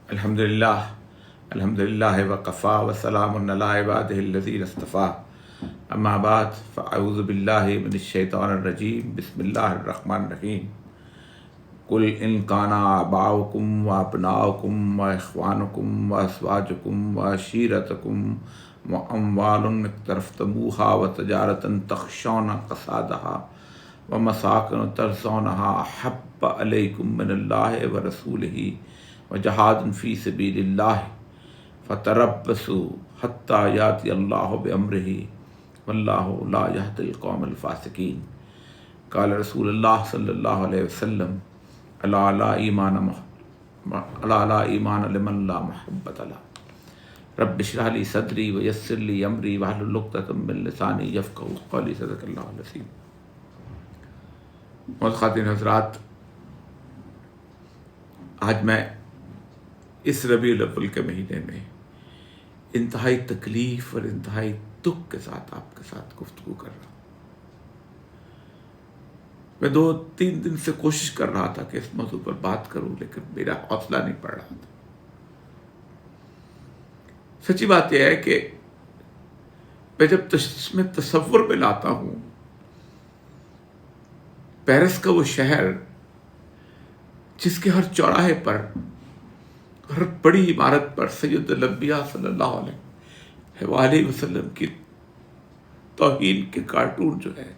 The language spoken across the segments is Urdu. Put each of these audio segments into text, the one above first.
الحمدللہ وقفا وسلام علی عبادہ الذین اصطفیٰ اما بعد فاعوذ باللہ من الشیطان الرجیم بسم اللہ الرحمن الرحیم قل ان کان آباؤکم وابناؤکم واخوانکم وازواجکم وعشیرتکم واموال اقترفتموها وتجارة تخشون کسادها ومساکن ترضونها احب علیکم من اللہ ورسولہ وجہاد فی سبیل اللہ فتربصوا حتی یاتی اللہ بامرہ واللہ لا یہدی القوم الفاسقین۔ قال رسول اللہ صلی اللہ علیہ وسلم الا لا ایمان لمن لا محبۃ له، رب اشرح لی صدری ویسر لی امری واحلل عقدۃ من لسانی یفقہوا قولی۔ صدق اللہ العظیم۔ معزز خواتین حضرات، آج میں اس ربیع الاول کے مہینے میں انتہائی تکلیف اور انتہائی دکھ کے ساتھ آپ کے ساتھ گفتگو کر رہا ہوں۔ میں 2-3 دن سے کوشش کر رہا تھا کہ اس موضوع پر بات کروں، لیکن میرا حوصلہ نہیں پڑ رہا تھا۔ سچی بات یہ ہے کہ میں جب میں تصور میں لاتا ہوں پیرس کا وہ شہر جس کے ہر چوراہے پر، ہر بڑی عمارت پر سید الانبیاء صلی اللہ علیہ وسلم کی توہین کے کارٹون جو ہے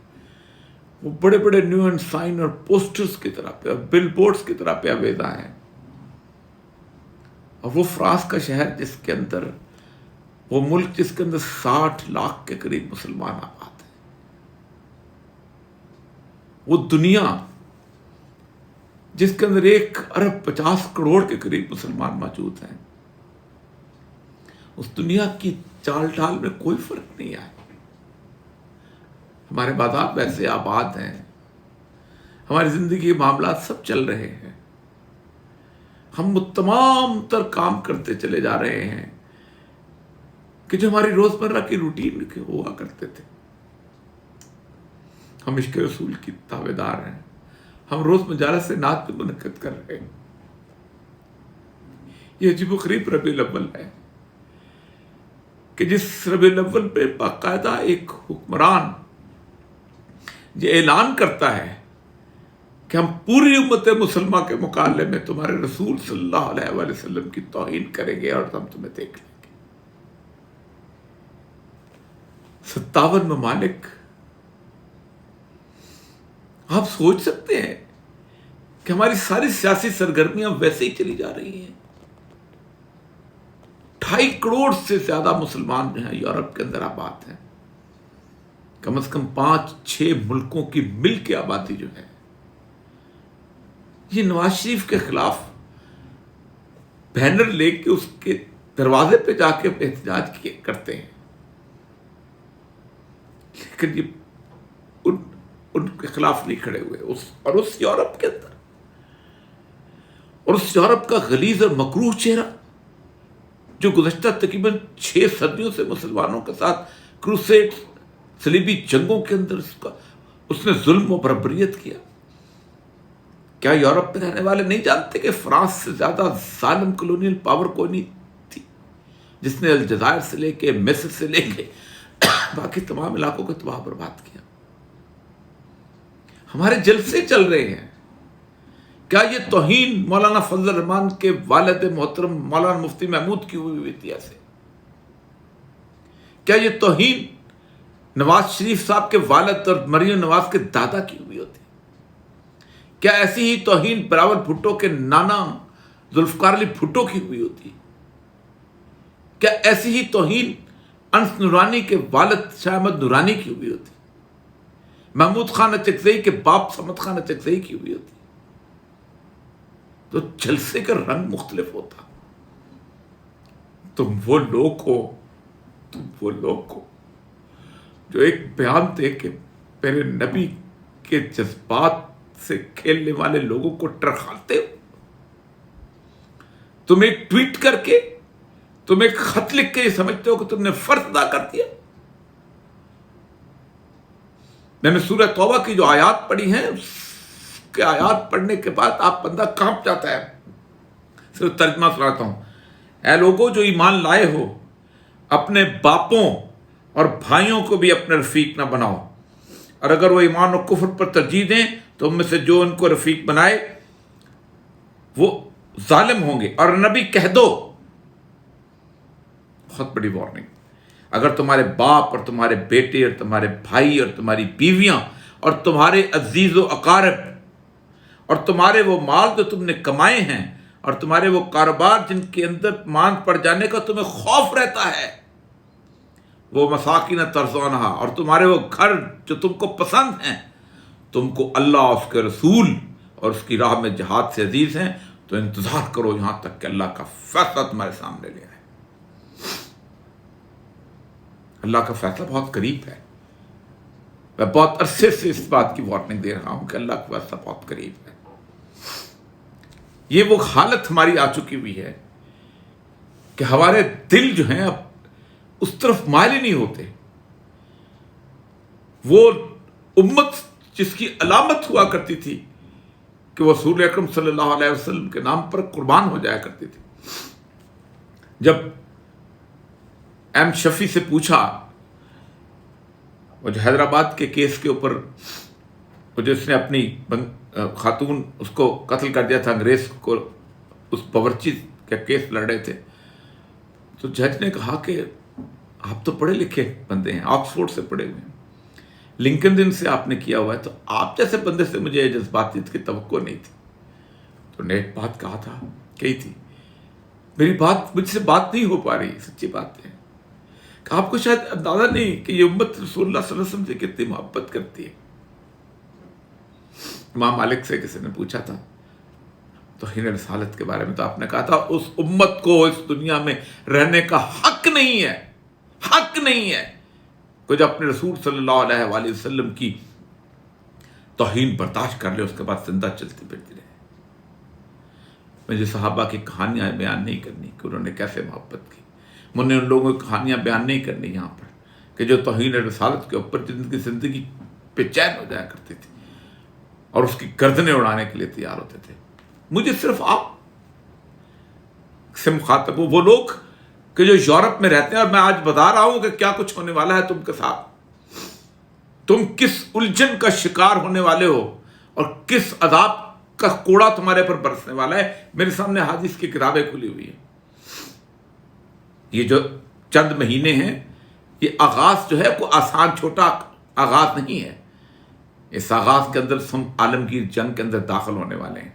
وہ بڑے بڑے نیون سائن اور پوسٹرز کی طرح پہ اور بل بورڈز کی طرح پہ آویزاں ہیں، اور وہ فرانس کا شہر جس کے اندر، وہ ملک جس کے اندر 60 لاکھ کے قریب مسلمان آباد ہیں، وہ دنیا جس کے اندر 1.50 ارب کے قریب مسلمان موجود ہیں، اس دنیا کی چال ڈھال میں کوئی فرق نہیں آیا۔ ہمارے بازار ویسے آباد ہیں، ہماری زندگی کے معاملات سب چل رہے ہیں، ہم وہ تمام تر کام کرتے چلے جا رہے ہیں کہ جو ہماری روزمرہ کی روٹین کے ہوا کرتے تھے۔ ہم عشق رسول کی تابع دار ہیں، ہم روز مجالس سے نعت پہ منعقد کر رہے ہیں۔ یہ عجیب و غریب ربیع الاول ہے کہ جس ربیع الاول پہ باقاعدہ ایک حکمران یہ اعلان کرتا ہے کہ ہم پوری امت مسلمہ کے مقابلے میں تمہارے رسول صلی اللہ علیہ وآلہ وسلم کی توہین کریں گے اور ہم تمہیں دیکھ لیں گے۔ 57 ممالک، آپ سوچ سکتے ہیں کہ ہماری ساری سیاسی سرگرمیاں ویسے ہی چلی جا رہی ہیں۔ 2.5 کروڑ سے زیادہ مسلمان جو ہیں یورپ کے اندر آباد ہیں، کم از کم 5-6 ملکوں کی مل کے آبادی جو ہے، یہ نواز شریف کے خلاف بینر لے کے اس کے دروازے پہ جا کے احتجاج کرتے ہیں، لیکن یہ ان کے خلاف نہیں کھڑے ہوئے۔ اس یورپ کے اندر، اور اس یورپ کا غلیظ اور مکروہ چہرہ جو گزشتہ تقریباً 6 صدیوں سے مسلمانوں کے ساتھ کروسیڈ، صلیبی جنگوں کے اندر اس نے ظلم و بربریت کیا۔ کیا یورپ میں رہنے والے نہیں جانتے کہ فرانس سے زیادہ ظالم کلونیل پاور کوئی نہیں تھی، جس نے الجزائر سے لے کے مصر سے لے کے باقی تمام علاقوں کو تباہ برباد کیا؟ ہمارے جلسے چل رہے ہیں، کیا یہ توہین مولانا فضل الرحمان کے والد محترم مولانا مفتی محمود کی ہوئی تھی ایسے؟ کیا یہ توہین نواز شریف صاحب کے والد اور مریم نواز کے دادا کی ہوئی ہوتی؟ کیا ایسی ہی توہین بلاول بھٹو کے نانا ذوالفقار علی بھٹو کی ہوئی ہوتی؟ کیا ایسی ہی توہین انس نورانی کے والد شاہ احمد نورانی کی ہوئی ہوتی؟ محمود خان اچکزئی کے باپ صمد خان اچکزئی کی ہوئی ہوتی؟ تو جلسے کا رنگ مختلف ہوتا۔ تم وہ لوگ ہو جو ایک بیان دے کے میرے نبی کے جذبات سے کھیلنے والے لوگوں کو ٹرخاتے ہو۔ تم ایک ٹویٹ کر کے، تم ایک خط لکھ کے یہ سمجھتے ہو کہ تم نے فرض ادا کر دیا۔ میں نے سورہ توبہ کی جو آیات پڑھی ہیں، اس کے آیات پڑھنے کے بعد آپ بندہ کانپ جاتا ہے، صرف ترجمہ سناتا ہوں. اے لوگوں جو ایمان لائے ہو، اپنے باپوں اور بھائیوں کو بھی اپنے رفیق نہ بناؤ، اور اگر وہ ایمان و کفر پر ترجیح دیں تو ان میں سے جو ان کو رفیق بنائے وہ ظالم ہوں گے. اور نبی کہہ دو، بہت بڑی وارننگ، اگر تمہارے باپ اور تمہارے بیٹے اور تمہارے بھائی اور تمہاری بیویاں اور تمہارے عزیز و اقارب اور تمہارے وہ مال جو تم نے کمائے ہیں اور تمہارے وہ کاروبار جن کے اندر ماند پڑ جانے کا تمہیں خوف رہتا ہے، وہ مساکین ترضونہا، اور تمہارے وہ گھر جو تم کو پسند ہیں، تم کو اللہ اس کے رسول اور اس کی راہ میں جہاد سے عزیز ہیں، تو انتظار کرو یہاں تک کہ اللہ کا فیصلہ تمہارے سامنے لے آئے. اللہ کا فیصلہ بہت قریب ہے. میں بہت عرصے سے اس بات کی وارننگ دے رہا ہوں کہ اللہ کا فیصلہ بہت قریب ہے. یہ وہ حالت ہماری آ چکی ہوئی ہے کہ ہمارے دل جو ہیں اب اس طرف مائل ہی نہیں ہوتے. وہ امت جس کی علامت ہوا کرتی تھی کہ وہ رسول اکرم صلی اللہ علیہ وسلم کے نام پر قربان ہو جایا کرتی تھی. جب ایم شفیع سے پوچھا، وہ جو حیدرآباد کے کیس کے اوپر وہ جس نے اپنی خاتون اس کو قتل کر دیا تھا، انگریز کو اس باورچی کا کیس لڑ رہے تھے، تو جج نے کہا کہ آپ تو پڑھے لکھے بندے ہیں، آکسفورڈ سے پڑھے ہوئے ہیں، لنکن دن سے آپ نے کیا ہوا ہے، تو آپ جیسے بندے سے مجھے یہ جذباتیت کی توقع نہیں تھی. تو نے ایک بات کہا تھا، کہی تھی، میری بات مجھ سے بات نہیں ہو پا رہی، سچی بات ہے کہ آپ کو شاید اندازہ نہیں کہ یہ امت رسول اللہ صلی اللہ علیہ وسلم سے کتنی محبت کرتی ہے. امام مالک سے کسی نے پوچھا تھا توہین رسالت کے بارے میں، تو آپ نے کہا تھا اس امت کو اس دنیا میں رہنے کا حق نہیں ہے، حق نہیں ہے کہ جو اپنے رسول صلی اللہ علیہ وآلہ وسلم کی توہین برداشت کر لے، اس کے بعد زندہ چلتی پھرتی رہے. مجھے صحابہ کی کہانیاں بیان نہیں کرنی کہ انہوں نے کیسے محبت کی، مجھے ان لوگوں کی کہانیاں بیان نہیں کرنی یہاں پر کہ جو توہین رسالت کے اوپر جن کی زندگی بے چین ہو جایا کرتی تھی اور اس کی گردنیں اڑانے کے لیے تیار ہوتے تھے. مجھے صرف آپ سے مخاطب ہوں، وہ لوگ کہ جو یورپ میں رہتے ہیں، اور میں آج بتا رہا ہوں کہ کیا کچھ ہونے والا ہے تم کے ساتھ، تم کس الجھن کا شکار ہونے والے ہو اور کس عذاب کا کوڑا تمہارے پر برسنے والا ہے. میرے سامنے حدیث کی کتابیں کھلی ہوئی ہیں. یہ جو چند مہینے ہیں، یہ آغاز جو ہے کوئی آسان چھوٹا آغاز نہیں ہے. اس آغاز کے اندر ہم عالمگیر جنگ کے اندر داخل ہونے والے ہیں.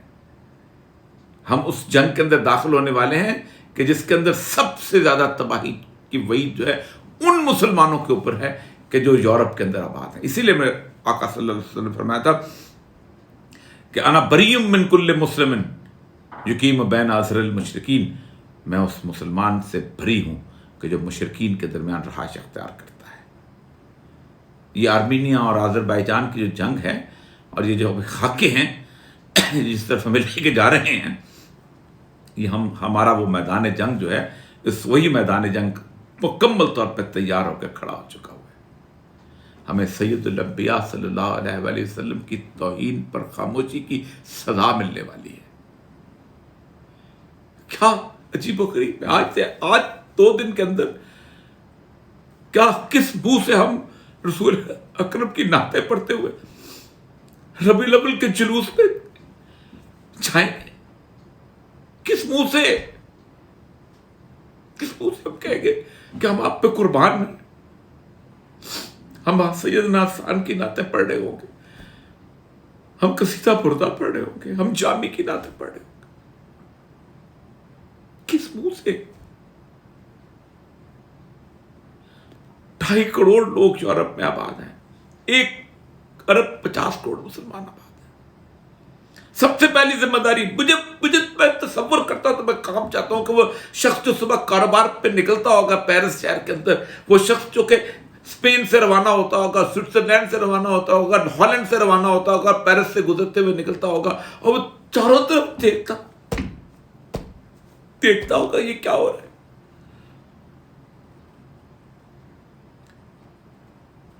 ہم اس جنگ کے اندر داخل ہونے والے ہیں کہ جس کے اندر سب سے زیادہ تباہی کی وعید جو ہے ان مسلمانوں کے اوپر ہے کہ جو یورپ کے اندر آباد ہیں. اسی لیے میں آقا صلی اللہ علیہ وسلم نے فرمایا تھا کہ انا بریم من کل مسلم یقیم بین اظہر المشرکین، میں اس مسلمان سے بری ہوں کہ جو مشرکین کے درمیان رہائش اختیار کرتا ہے. یہ آرمینیا اور آذربائیجان کی جو جنگ ہے اور یہ جو خاکے ہیں جس طرف ہمیں لے کے جا رہے ہیں، یہ ہمارا وہ میدان جنگ جو ہے، اس وہی میدان جنگ مکمل طور پہ تیار ہو کے کھڑا ہو چکا ہوا ہے. ہمیں سید الانبیاء صلی اللہ علیہ وآلہ وسلم کی توہین پر خاموشی کی سزا ملنے والی ہے. کیا عجیب و غریب ہے. آج 2 دن کے اندر کیا کس منہ سے ہم رسول اکرم کی نعتیں پڑھتے ہوئے ربیع الاول کے جلوس میں جائیں گے؟ کس منہ سے ہم کہیں گے کہ ہم آپ پہ قربان ہیں؟ ہم سیدنا حسان کی نعتیں پڑھ رہے ہوں گے، ہم قصیدہ بردہ پڑھ رہے ہوں گے، ہم جامی کی نعتیں پڑھ رہے ہوں گے. کس منہ سے؟ 2.5 کروڑ لوگ یورپ میں آباد ہیں، 1 ارب 50 کروڑ مسلمان آباد ہیں. سب سے پہلی ذمہ داری مجھے میں تصور کرتا ہوں تو میں کام چاہتا ہوں کہ وہ شخص جو صبح کاروبار پہ نکلتا ہوگا پیرس شہر کے اندر، وہ شخص جو کہ اسپین سے روانہ ہوتا ہوگا، سوئٹزرلینڈ سے روانہ ہوتا ہوگا، ہالینڈ سے روانہ ہوتا ہوگا، پیرس سے گزرتے ہوئے نکلتا ہوگا اور وہ چاروں طرف دیکھتا ہوگا یہ کیا ہو رہا ہے.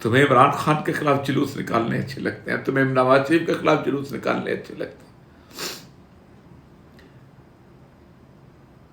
تمہیں عمران خان کے خلاف جلوس نکالنے اچھے لگتے ہیں، تمہیں نواز شریف کے خلاف جلوس نکالنے اچھے لگتے ہیں.